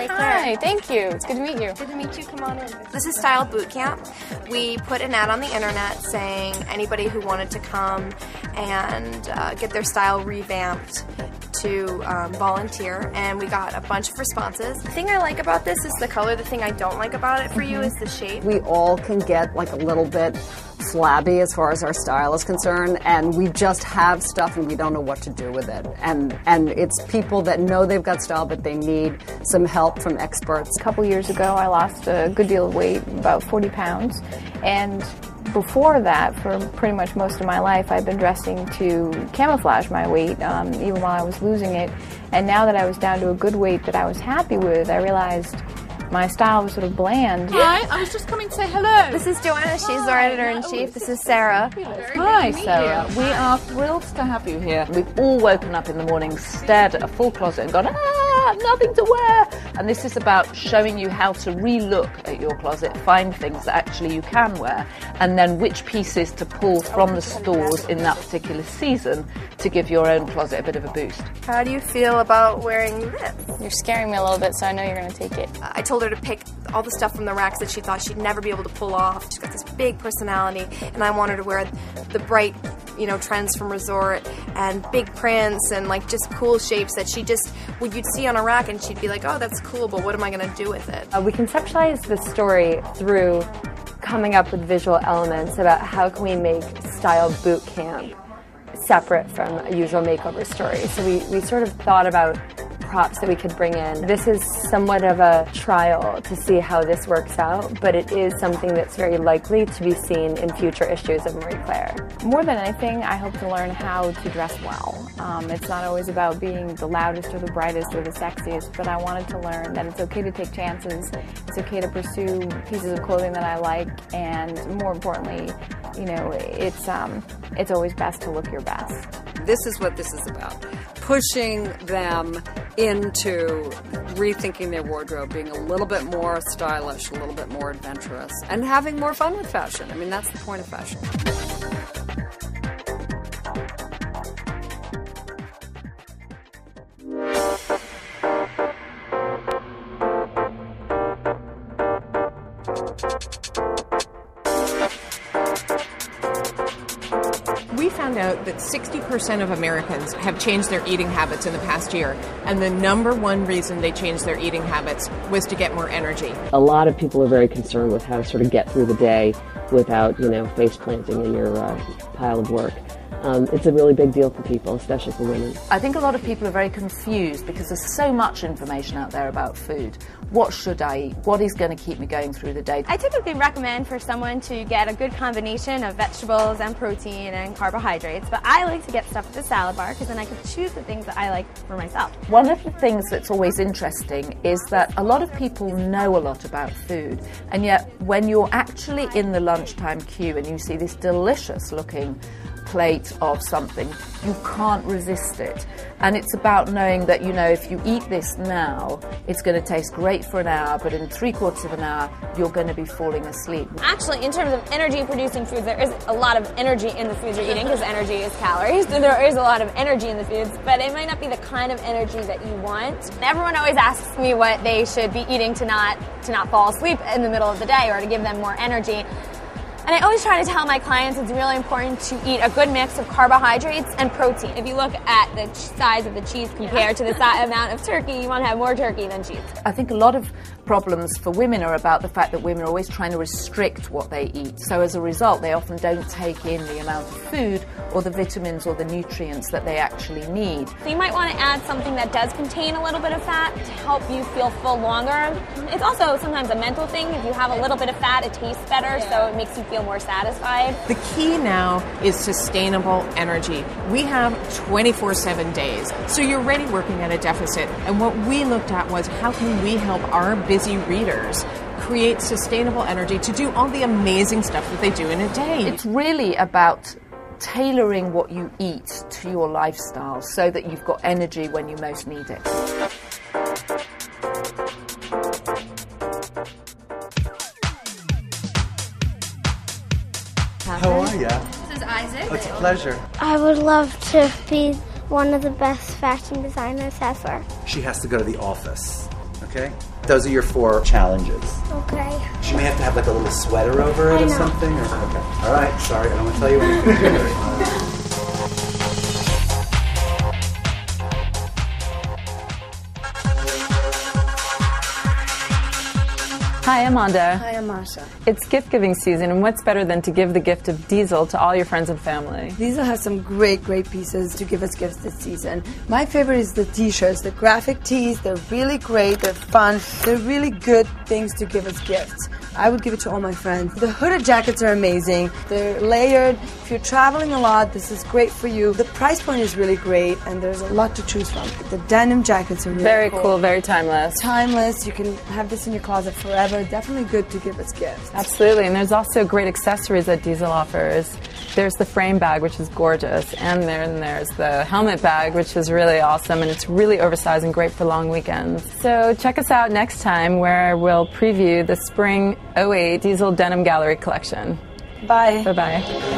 Hi, thank you. It's good to meet you. Good to meet you. Come on in. This is Style Bootcamp. We put an ad on the internet saying anybody who wanted to come and get their style revamped to volunteer, and we got a bunch of responses. The thing I like about this is the color. The thing I don't like about it for you is the shape. We all can get like a little bit slabby as far as our style is concerned, and we just have stuff and we don't know what to do with it. And it's people that know they've got style, but they need some help from experts. A couple years ago, I lost a good deal of weight, about 40 pounds, and before that, for pretty much most of my life, I've been dressing to camouflage my weight, even while I was losing it. And now that I was down to a good weight that I was happy with, I realized my style was sort of bland. Hi, I was just coming to say hello. This is Joanna. She's our editor-in-chief. This is Sarah. Hi, Sarah. We are thrilled to have you here. We've all woken up in the morning, stared at a full closet and gone, nothing to wear. And this is about showing you how to re-look at your closet, find things that actually you can wear, and then which pieces to pull from the stores in that particular season to give your own closet a bit of a boost. How do you feel about wearing this? You're scaring me a little bit, so I know you're going to take it. I told her to pick all the stuff from the racks that she thought she'd never be able to pull off. She's got this big personality, and I want her to wear the bright, trends from Resort and big prints and like just cool shapes that you'd see on a rack and she'd be like, oh, that's cool, but what am I going to do with it? We conceptualized the story through coming up with visual elements about how can we make Style Bootcamp separate from a usual makeover story. So we sort of thought about props that we could bring in. This is somewhat of a trial to see how this works out, but it is something that's very likely to be seen in future issues of Marie Claire. More than anything, I hope to learn how to dress well. It's not always about being the loudest or the brightest or the sexiest, but I wanted to learn that it's okay to take chances, it's okay to pursue pieces of clothing that I like, and more importantly, it's always best to look your best. This is what this is about. Pushing them into rethinking their wardrobe, being a little bit more stylish, a little bit more adventurous, and having more fun with fashion. I mean, that's the point of fashion. We found out that 60% of Americans have changed their eating habits in the past year, and the number one reason they changed their eating habits was to get more energy. A lot of people are very concerned with how to sort of get through the day without, face planting in your pile of work. It's a really big deal for people, especially for women. I think a lot of people are very confused because there's so much information out there about food. What should I eat? What is going to keep me going through the day? I typically recommend for someone to get a good combination of vegetables and protein and carbohydrates, but I like to get stuff with a salad bar because then I can choose the things that I like for myself. One of the things that's always interesting is that a lot of people know a lot about food, and yet when you're actually in the lunchtime queue and you see this delicious looking plate of something, you can't resist it. And it's about knowing that, if you eat this now, it's going to taste great for an hour, but in 3/4 of an hour, you're going to be falling asleep. Actually, in terms of energy-producing foods, there is a lot of energy in the foods you're eating because energy is calories. So there is a lot of energy in the foods, but it might not be the kind of energy that you want. Everyone always asks me what they should be eating to not fall asleep in the middle of the day or to give them more energy. And I always try to tell my clients it's really important to eat a good mix of carbohydrates and protein. If you look at the size of the cheese compared to the amount of turkey, you want to have more turkey than cheese. I think a lot of problems for women are about the fact that women are always trying to restrict what they eat. So as a result, they often don't take in the amount of food or the vitamins or the nutrients that they actually need. So you might want to add something that does contain a little bit of fat to help you feel full longer. It's also sometimes a mental thing. If you have a little bit of fat, it tastes better, so it makes you feel more satisfied. The key now is sustainable energy. We have 24/7 days, so you're already working at a deficit. And what we looked at was how can we help our busy readers create sustainable energy to do all the amazing stuff that they do in a day. It's really about tailoring what you eat to your lifestyle so that you've got energy when you most need it. How are ya? This is Isaac. Oh, it's a pleasure. I would love to be one of the best fashion designers ever. She has to go to the office, okay? Those are your 4 challenges. Okay. She may have to have like a little sweater over it or something. Or, okay. All right, sorry, I don't want to tell you anything. Hi, I'm Amanda. Hi, I'm Masha. It's gift-giving season, and what's better than to give the gift of Diesel to all your friends and family? Diesel has some great pieces to give us gifts this season. My favorite is the t-shirts, the graphic tees. They're really great, they're fun, they're really good things to give as gifts. I would give it to all my friends. The hooded jackets are amazing. They're layered. If you're traveling a lot, this is great for you. The price point is really great, and there's a lot to choose from. The denim jackets are really Very cool, very timeless. Timeless. You can have this in your closet forever. Definitely good to give as gifts. Absolutely, and there's also great accessories that Diesel offers. There's the frame bag, which is gorgeous, and then there's the helmet bag, which is really awesome, and it's really oversized and great for long weekends. So check us out next time where we'll preview the Spring 08 Diesel Denim Gallery collection. Bye. Bye-bye.